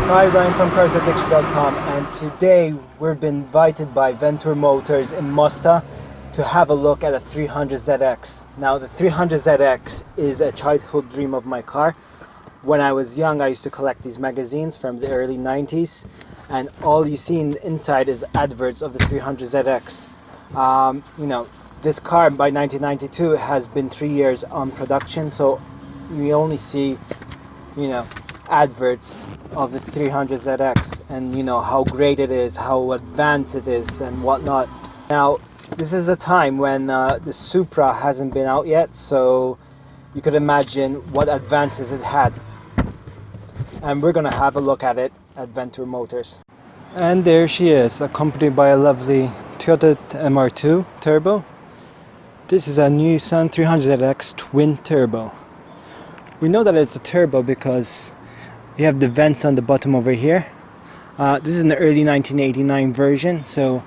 Hi, Ryan from CarsAddiction.com, and today we've been invited by Ventur Motors in Mazda to have a look at a 300zx. Now, the 300zx is a childhood dream of my car. When I was young, I used to collect these magazines from the early 90s, and all you see inside is adverts of the 300zx. This car by 1992 has been 3 years on production, so we only see, adverts of the 300zx and how great it is, how advanced it is and whatnot. Now, this is a time when the Supra hasn't been out yet, so you could imagine what advances it had. And we're gonna have a look at it at Ventur Motors. And there she is, accompanied by a lovely Toyota MR2 Turbo. This is a Nissan 300zx Twin Turbo. We know that it's a turbo because you have the vents on the bottom over here. This is an early 1989 version, so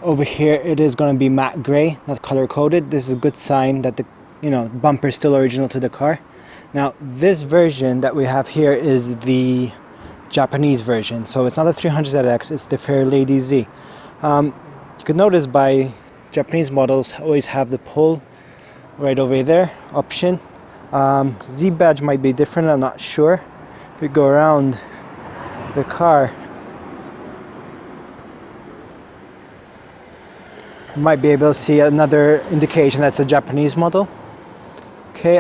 over here it is going to be matte gray, not color coded. This is a good sign that the bumper is still original to the car. Now, this version that we have here is the Japanese version, so it's not a 300zx, it's the Fairlady Z. You can notice by Japanese models always have the pull right over there option. Z badge might be different, I'm not sure. We go around the car, you might be able to see another indication that's a Japanese model. Okay,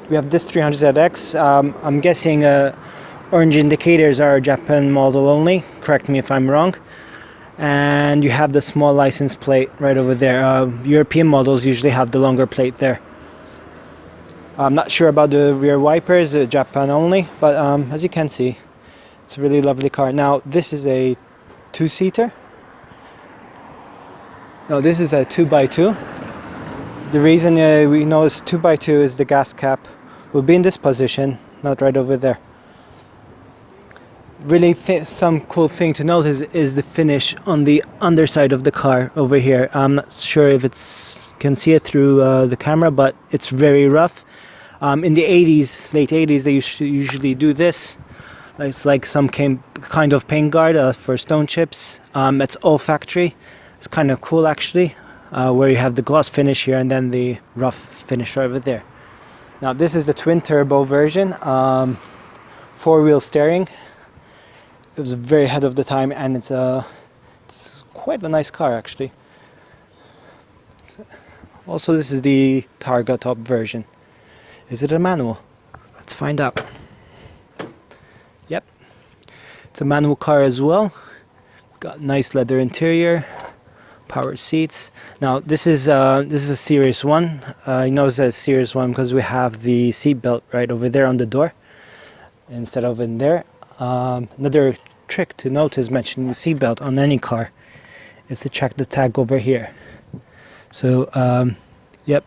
we have this 300zx. I'm guessing orange indicators are a Japan model only, correct me if I'm wrong. And you have the small license plate right over there. European models usually have the longer plate there. I'm not sure about the rear wipers, Japan only, but as you can see, it's a really lovely car. Now, this is a two-seater. No, this is a 2x2. The reason we know it's 2x2 is the gas cap will be in this position, not right over there. Really, some cool thing to notice is the finish on the underside of the car over here. I'm not sure if you can see it through the camera, but it's very rough. In the 80s, late 80s, they usually do this. It's like some kind of paint guard for stone chips. It's all factory. It's kind of cool actually, where you have the gloss finish here and then the rough finish right over there. Now, this is the twin turbo version, 4-wheel steering. It was very ahead of the time, and it's quite a nice car actually. Also, this is the Targa top version. Is it a manual? Let's find out. Yep, it's a manual car as well. Got nice leather interior, power seats. Now, this is a Series 1. You know it says Series 1 because we have the seat belt right over there on the door instead of in there. Another trick to notice mentioning the seat belt on any car is to check the tag over here. So, yep.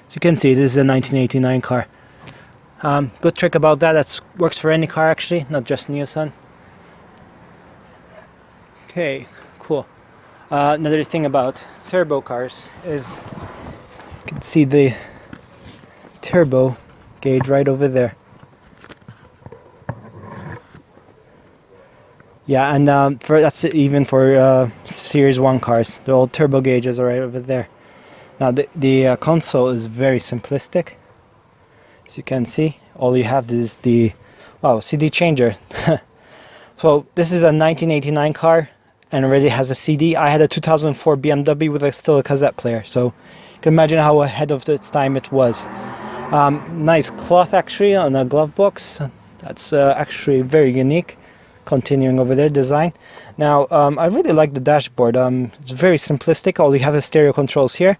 As you can see, this is a 1989 car. Good trick about that works for any car actually, not just Nissan. Okay, cool. Another thing about turbo cars is you can see the turbo gauge right over there. Yeah, and that's even for Series 1 cars. The old turbo gauges are right over there. Now, the console is very simplistic. As you can see, all you have is the CD changer. So this is a 1989 car and already has a CD. I had a 2004 BMW with still a cassette player, so you can imagine how ahead of its time it was. Nice cloth actually on a glove box. That's actually very unique. Continuing over there, design. Now, I really like the dashboard. It's very simplistic. All you have is stereo controls here.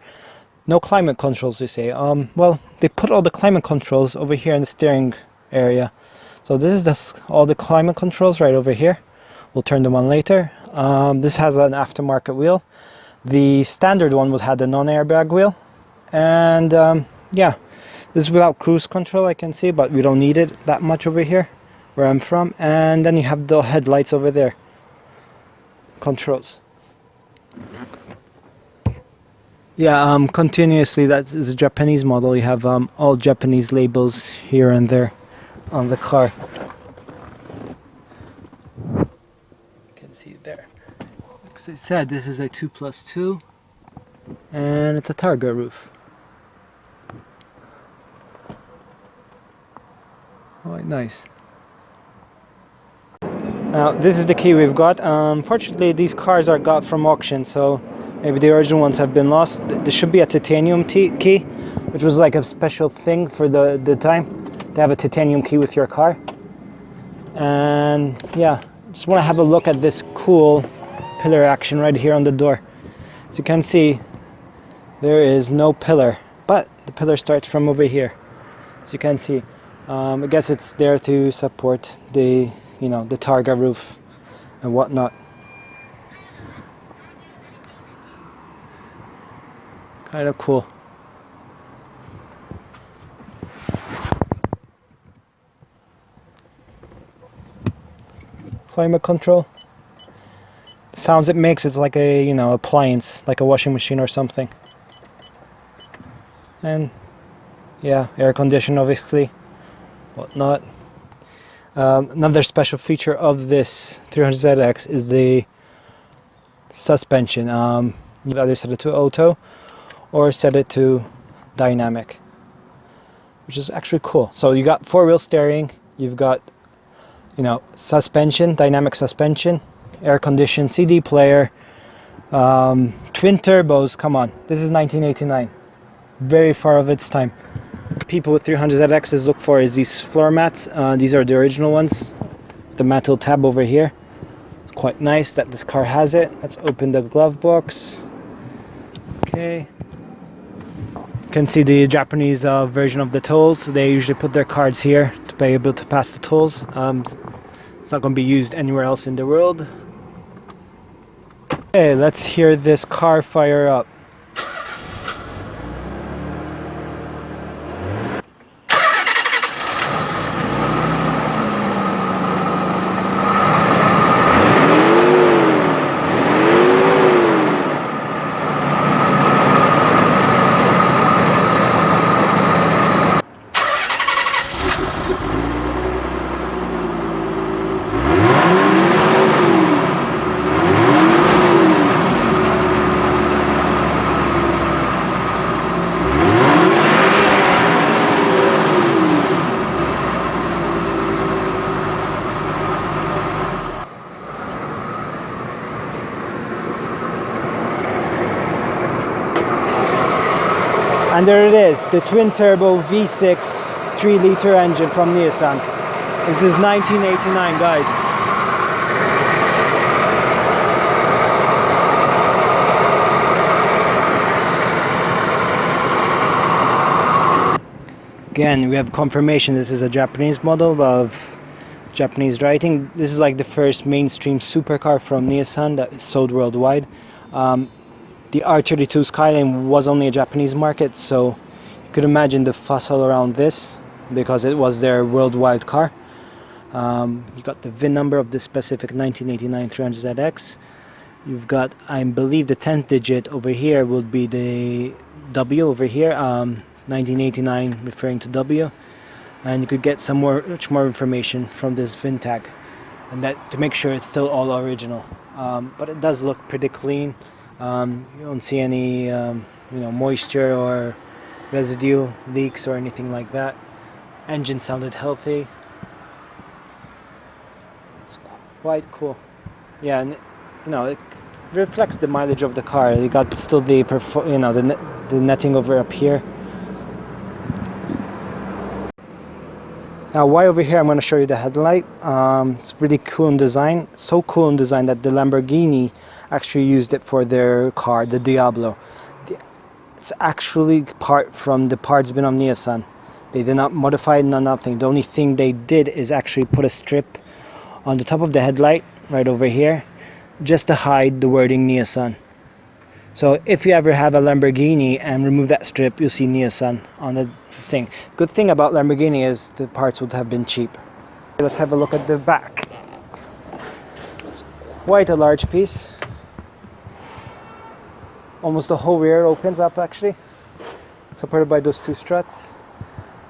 No climate controls, they say. Well, they put all the climate controls over here in the steering area. So this is all the climate controls right over here. We'll turn them on later. This has an aftermarket wheel. The standard one would have the non-airbag wheel. And yeah, this is without cruise control, I can see, but we don't need it that much over here where I'm from. And then you have the headlights over there. Controls. Yeah, continuously, that is a Japanese model. You have all Japanese labels here and there on the car. see it there. As I said, this is a 2+2, and it's a Targa roof. Quite nice. Now this is the key we've got. Unfortunately, these cars are got from auction, so maybe the original ones have been lost. There should be a titanium key, which was like a special thing for the time to have a titanium key with your car. And yeah, just want to have a look at this cool pillar action right here on the door. As you can see, there is no pillar, but the pillar starts from over here. As you can see, I guess it's there to support the the Targa roof and whatnot. Kind of cool. Climate control. The sounds it makes, it's like a appliance, like a washing machine or something. And yeah, air condition obviously, whatnot. Another special feature of this 300zx is the suspension. You either set it to auto or set it to dynamic, which is actually cool. So you got four-wheel steering, you've got suspension, dynamic suspension, air conditioned CD player, twin turbos. Come on, this is 1989, very far of its time. People with 300zx's look for is these floor mats. These are the original ones. The metal tab over here. It's quite nice that this car has it. Let's open the glove box. Okay. You can see the Japanese version of the tolls. They usually put their cards here to be able to pass the tolls. It's not going to be used anywhere else in the world. Okay, let's hear this car fire up. And there it is, the twin turbo V6 3-liter engine from Nissan. This is 1989, guys. Again, we have confirmation this is a Japanese model of Japanese writing. This is like the first mainstream supercar from Nissan that is sold worldwide. The R32 Skyline was only a Japanese market, so you could imagine the fuss all around this because it was their worldwide car. You got the VIN number of the specific 1989 300zx. You've got, I believe, the 10th digit over here will be the W over here, 1989 referring to W. And you could get much more information from this VIN tag, and that to make sure it's still all original. But it does look pretty clean. You don't see any moisture or residue leaks or anything like that. Engine sounded healthy. It's quite cool. Yeah, and it reflects the mileage of the car. You got still the the netting over up here. Now, why over here? I'm going to show you the headlight. It's really cool in design. So cool in design that the Lamborghini actually used it for their car, the Diablo. It's actually part from the parts bin of Nissan. They did not modify it, nothing. The only thing they did is actually put a strip on the top of the headlight, right over here, just to hide the wording Nissan. So if you ever have a Lamborghini and remove that strip, you'll see Nissan on the thing. Good thing about Lamborghini is the parts would have been cheap. Let's have a look at the back. It's quite a large piece. Almost the whole rear opens up actually, supported by those two struts.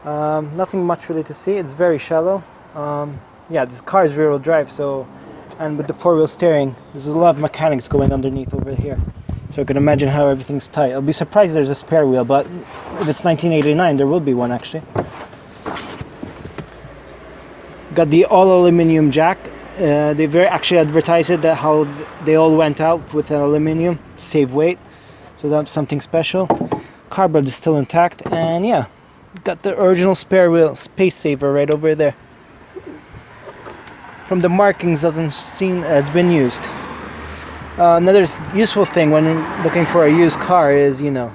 Nothing much really to see. It's very shallow. Yeah, this car is rear-wheel drive, so And with the four-wheel steering, there's a lot of mechanics going underneath over here. So I can imagine how everything's tight. I'll be surprised there's a spare wheel, but if it's 1989, there will be one actually. Got the all-aluminum jack. They actually advertised it that how they all went out with aluminum, save weight. So that's something special. Cardboard is still intact, and yeah, got the original spare wheel, space saver right over there. From the markings, doesn't seem it's been used. Another useful thing when looking for a used car is, you know,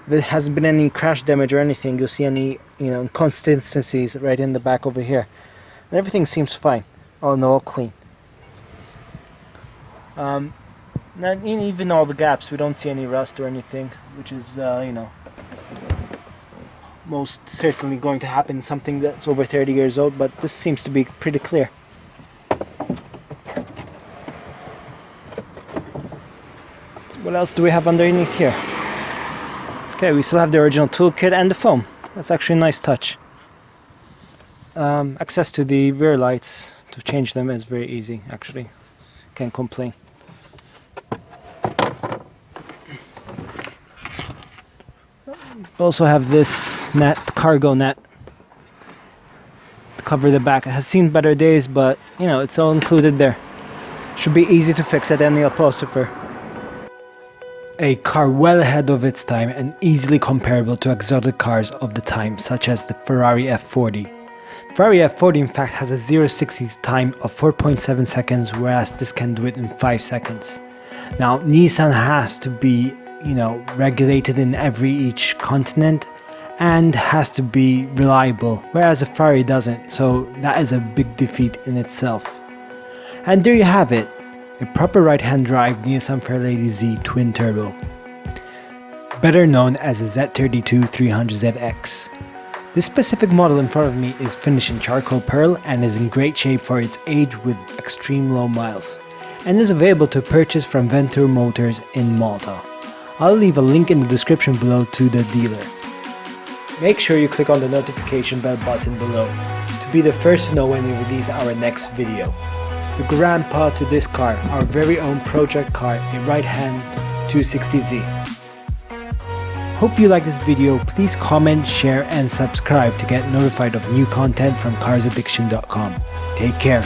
if there hasn't been any crash damage or anything, you'll see any, you know, inconsistencies right in the back over here. And everything seems fine. Oh no, all clean. Not even all the gaps, we don't see any rust or anything, which is, you know, most certainly going to happen, something that's over 30 years old, but this seems to be pretty clear. What else do we have underneath here? Okay, we still have the original toolkit and the foam. That's actually a nice touch. Access to the rear lights, to change them is very easy actually. Can't complain. We also have this net, cargo net, to cover the back. It has seen better days, but you know, it's all included there. Should be easy to fix at any upholsterer. A car well ahead of its time and easily comparable to exotic cars of the time, such as the Ferrari F40. Ferrari F40 in fact has a 0-60 time of 4.7 seconds, whereas this can do it in 5 seconds. Now Nissan has to be, you know, regulated in each continent and has to be reliable, whereas a Ferrari doesn't, so that is a big defeat in itself. And there you have it. A proper right-hand drive Nissan Fairlady Z Twin Turbo, better known as the Z32 300zx. This specific model in front of me is finished in charcoal pearl and is in great shape for its age with extreme low miles, and is available to purchase from Ventur Motors in Malta. I'll leave a link in the description below to the dealer. Make sure you click on the notification bell button below to be the first to know when we release our next video. The grandpa to this car, our very own project car, a right-hand 260Z. Hope you like this video. Please comment, share and subscribe to get notified of new content from CarsAddiction.com. Take care.